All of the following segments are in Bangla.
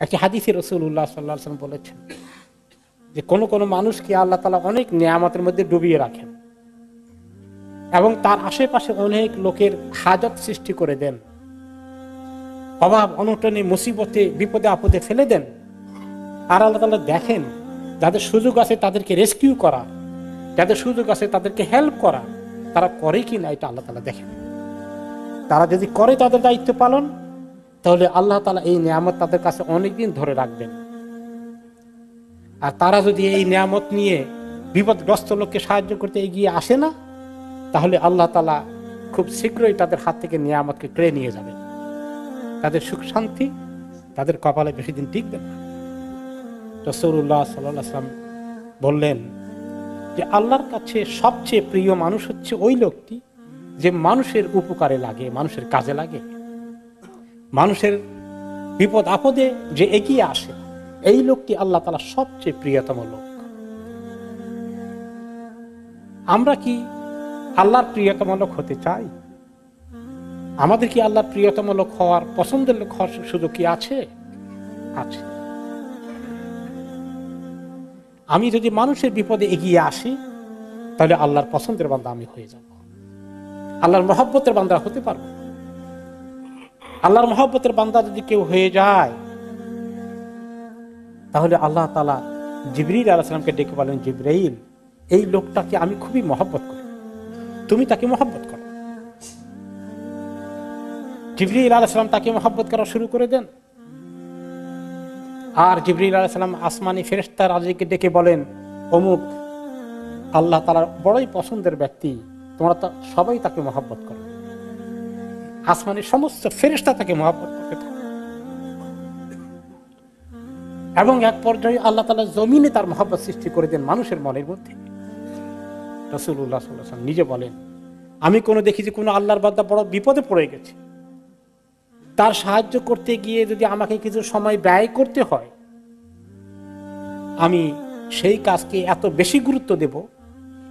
একটি হাদিসে রাসূলুল্লাহ সাল্লাল্লাহু আলাইহি ওয়াসাল্লাম বলেছেন যে কোন কোন মানুষকে আল্লাহ তাআলা অনেক নিয়ামতের মধ্যে ডুবিয়ে রাখেন এবং তার আশেপাশে অনেক লোকের হাজত সৃষ্টি করে দেন, অভাব অনটনে মুসিবতে বিপদে আপদে ফেলে দেন। আর আল্লাহ তাআলা দেখেন যাদের সুযোগ আছে তাদেরকে রেস্কিউ করা, যাদের সুযোগ আছে তাদেরকে হেল্প করা, তারা করে কি না এটা আল্লাহ তাআলা দেখেন। তারা যদি করে তাদের দায়িত্ব পালন, তাহলে আল্লাহ তাআলা এই নিয়ামত তাদের কাছে অনেকদিন ধরে রাখবেন। আর তারা যদি এই নিয়ামত নিয়ে বিপদগ্রস্ত লোককে সাহায্য করতে এগিয়ে আসে না, তাহলে আল্লাহ তাআলা খুব শীঘ্রই তাদের হাত থেকে নিয়ামতকে কেড়ে নিয়ে যাবেন। তাদের সুখ শান্তি তাদের কপালে বেশি দিন টিকবে না। রাসূলুল্লাহ সাল্লাল্লাহু আলাইহি ওয়াসাল্লাম বললেন যে আল্লাহর কাছে সবচেয়ে প্রিয় মানুষ হচ্ছে ওই লোকটি যে মানুষের উপকারে লাগে, মানুষের কাজে লাগে, মানুষের বিপদ আপদে যে এগিয়ে আসে, এই লোকটি আল্লাহ তাআলা সবচেয়ে প্রিয়তম লোক। আমরা কি আল্লাহর প্রিয়তম লোক হতে চাই? আমাদের কি আল্লাহর প্রিয়তম লোক হওয়ার, পছন্দের লোক হওয়ার সুযোগ কি আছে? আছে। আমি যদি মানুষের বিপদে এগিয়ে আসি, তাহলে আল্লাহর পছন্দের বান্দা আমি হয়ে যাব, আল্লাহর মহব্বতের বান্দা হতে পারবো। আল্লাহর মহব্বতের বান্দা যদি কেউ হয়ে যায়, তাহলে আল্লাহ তাআলা জিবরিল আলাইহিস সালামকে ডেকে বলেন, জিবরাইল, এই লোকটাকে আমি খুবই মহব্বত করি, তুমি তাকে মহব্বত করো। জিবরিল আলাইহিস সালাম তাকে মহব্বত করা শুরু করে দেন। আর জিবরিল আলাইহিস সালাম আসমানি ফেরেশতা রাজিকে ডেকে বলেন, অমুক আল্লাহ তাআলার বড়ই পছন্দের ব্যক্তি, তোমরা তো সবাই তাকে মহব্বত করো। আসমানি সমস্ত ফেরেশতা তাকে মহব্বত করতে থাকে এবং এক পর্যায়ে আল্লাহ তাআলা জমিনে তার মহব্বত সৃষ্টি করে দেন মানুষের মনের মধ্যে। রাসূলুল্লাহ সাল্লাল্লাহু আলাইহি ওয়াসাল্লাম নিজে বলেন, আমি দেখি যে কোনো আল্লাহর বান্দা বড় বিপদে পড়ে গেছে, তার সাহায্য করতে গিয়ে যদি আমাকে কিছু সময় ব্যয় করতে হয়, আমি সেই কাজকে এত বেশি গুরুত্ব দেব,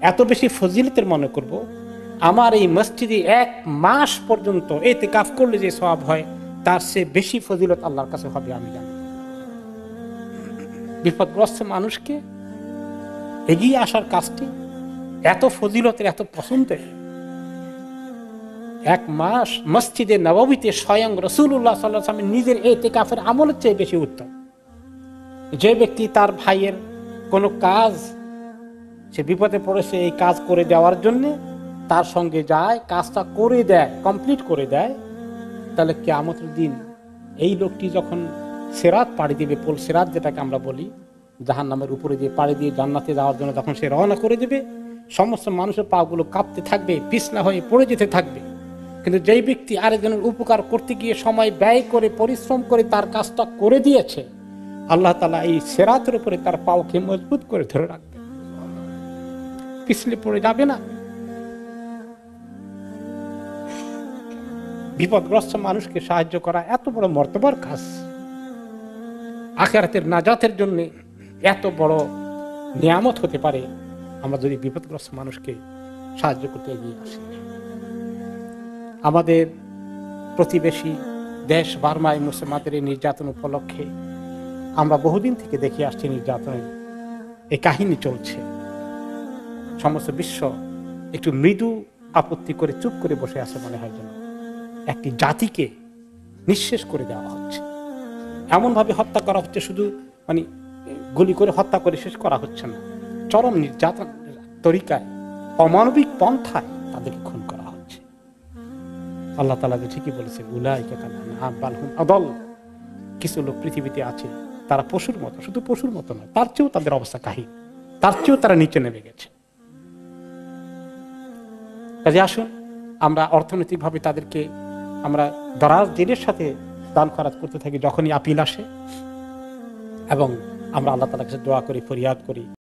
এত বেশি ফজিলতের মনে করব, আমার এই মসজিদে 1 মাস পর্যন্ত ইতিকাফ করলে যে সওয়াব হয় তার চেয়ে বেশি ফজিলত আল্লাহর কাছে হবে, আমি জানি। বিপদগ্রস্ত মানুষকে এগিয়ে আসার কাজটি এত ফজিলতের, এত পছন্দের। 1 মাস মসজিদে নববীতে স্বয়ং রাসূলুল্লাহ সাল্লাল্লাহু আলাইহি ওয়াসাল্লাম নিজের ইতিকাফের আমলের চেয়ে বেশি উত্তম। যে ব্যক্তি তার ভাইয়ের কোনো কাজ, সে বিপদে পড়েছে, এই কাজ করে দেওয়ার জন্য তার সঙ্গে যায়, কাজটা করে দেয়, কমপ্লিট করে দেয়, তাহলে কিয়ামতের দিন এই লোকটি যখন সিরাত পাড়ি দিবে, পোল সিরাত যেটাকে আমরা বলি, জাহান্নামের উপরে দিয়ে পাড়ি দিয়ে জান্নাতে যাওয়ার জন্য যখন সে রওনা করে দেবে, সমস্ত মানুষের পাগুলো কাঁপতে থাকবে, পিছলা হয়ে পড়ে যেতে থাকবে। কিন্তু যেই ব্যক্তি আরেকজনের উপকার করতে গিয়ে সময় ব্যয় করে, পরিশ্রম করে তার কাজটা করে দিয়েছে, আল্লাহ তাআলা এই সিরাতের উপরে তার পাওকে মজবুত করে ধরে রাখবে, পিছলে পড়ে যাবে না। বিপদগ্রস্ত মানুষকে সাহায্য করা এত বড় মর্তবার কাজ, আখিরাতের নাজাতের জন্য এত বড় নিয়ামত হতে পারে আমরা যদি বিপদগ্রস্ত মানুষকে সাহায্য করতে এগিয়ে আসি। আমাদের প্রতিবেশী দেশ বার্মায় মুসলমানদের এই নির্যাতন উপলক্ষে আমরা বহুদিন থেকে দেখে আসছি, নির্যাতনের এই কাহিনী চলছে। সমস্ত বিশ্ব একটু মৃদু আপত্তি করে চুপ করে বসে আছে, মনে হয় যেন একটি জাতিকে নিঃশেষ করে দেওয়া হচ্ছে, এমন ভাবে হত্যা করা হচ্ছে, শুধু গুলি করে হত্যা করে শেষ করা হচ্ছে না, চরম নির্যাতন তরিকায়, অমানবিক পন্থায় তাদেরকে খুন করা হচ্ছে। আল্লাহ তাআলা যে ঠিকই বলেছেন, উলাইকা কাল আনআম বাল হুম আদাল, কিছু লোক পৃথিবীতে আছে তারা পশুর মতো, শুধু পশুর মতো নয়, তার চেয়েও তাদের অবস্থা কাহিল, তার চেয়েও তারা নিচে নেমে গেছে। কাজে আসুন আমরা অর্থনৈতিকভাবে তাদেরকে আমরা দরাজ দিনের সাথে দান খরচ করতে থাকি যখনই আপিল আসে, এবং আমরা আল্লাহ তাআলার কাছে দোয়া করি, ফরিয়াদ করি।